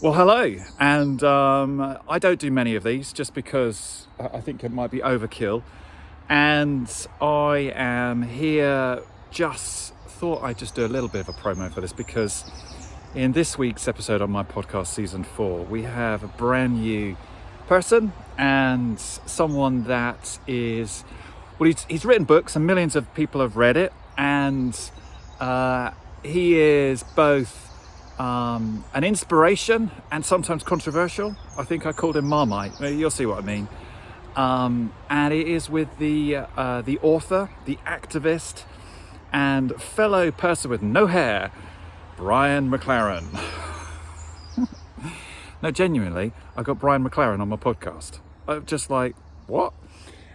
Well, hello, and I don't do many of these just because I think it might be overkill, and I am here. Just thought I'd just do a little bit of a promo for this because in this week's episode on my podcast, season 4, we have a brand new person and someone that is, well, he's written books and millions of people have read it, and he is both an inspiration and sometimes controversial. I think I called him Marmite. You'll see what I mean. And it is with the author, the activist, and fellow person with no hair, Brian McLaren. No, genuinely, I got Brian McLaren on my podcast. I'm just like, what?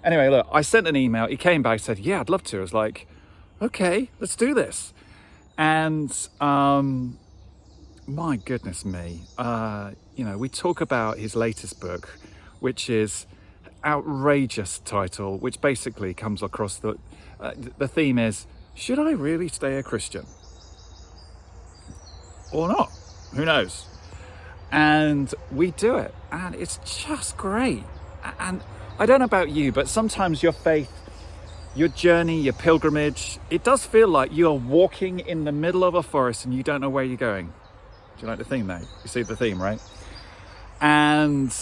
Anyway, look, I sent an email. He came back, said, yeah, I'd love to. I was like, okay, let's do this. And my goodness me, we talk about his latest book, which is outrageous title, which basically comes across the theme is, should I really stay a Christian or not? Who knows? And we do it, and it's just great. And I don't know about you, but sometimes your faith, your journey, your pilgrimage, it does feel like you are walking in the middle of a forest and you don't know where you're going. Do you like the theme now? You see the theme, right? And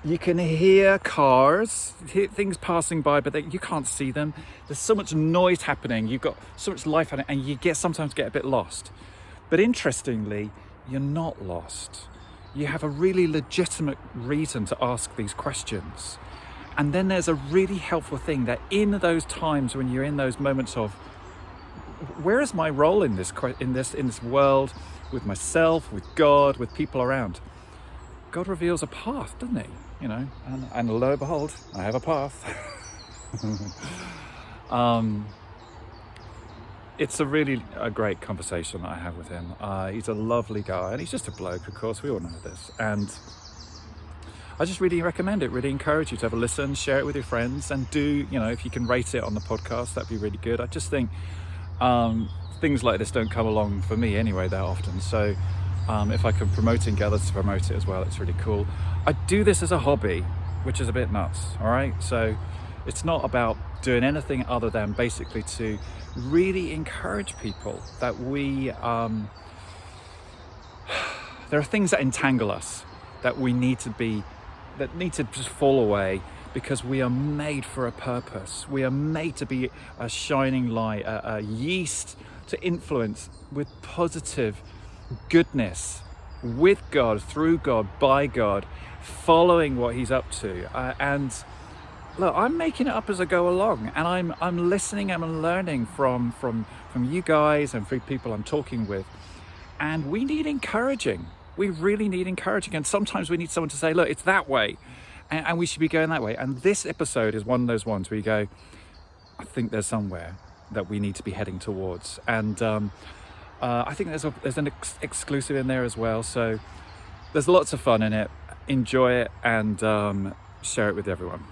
you can hear cars, hear things passing by, but you can't see them. There's so much noise happening. You've got so much life happening, and you sometimes get a bit lost. But interestingly, you're not lost. You have a really legitimate reason to ask these questions. And then there's a really helpful thing that in those times when you're in those moments of, where is my role in this world, with myself, with God, with people around? God reveals a path, doesn't he? And lo and behold, I have a path. It's a great conversation that I have with him. He's a lovely guy, and he's just a bloke, of course, we all know this. And I just really recommend it, really encourage you to have a listen, share it with your friends, and if you can rate it on the podcast, that'd be really good. I just think things like this don't come along for me anyway that often. So if I can promote it and get others to promote it as well, it's really cool. I do this as a hobby, which is a bit nuts, all right? So it's not about doing anything other than basically to really encourage people that there are things that entangle us, that need to just fall away, because we are made for a purpose. We are made to be a shining light, a yeast to influence with positive goodness, with God, through God, by God, following what he's up to. And look, I'm making it up as I go along, and I'm listening and I'm learning from you guys and from people I'm talking with. And we need encouraging. We really need encouraging. And sometimes we need someone to say, look, it's that way. And we should be going that way. And this episode is one of those ones where you go, I think there's somewhere that we need to be heading towards. And I think there's an exclusive in there as well. So there's lots of fun in it. Enjoy it, and share it with everyone.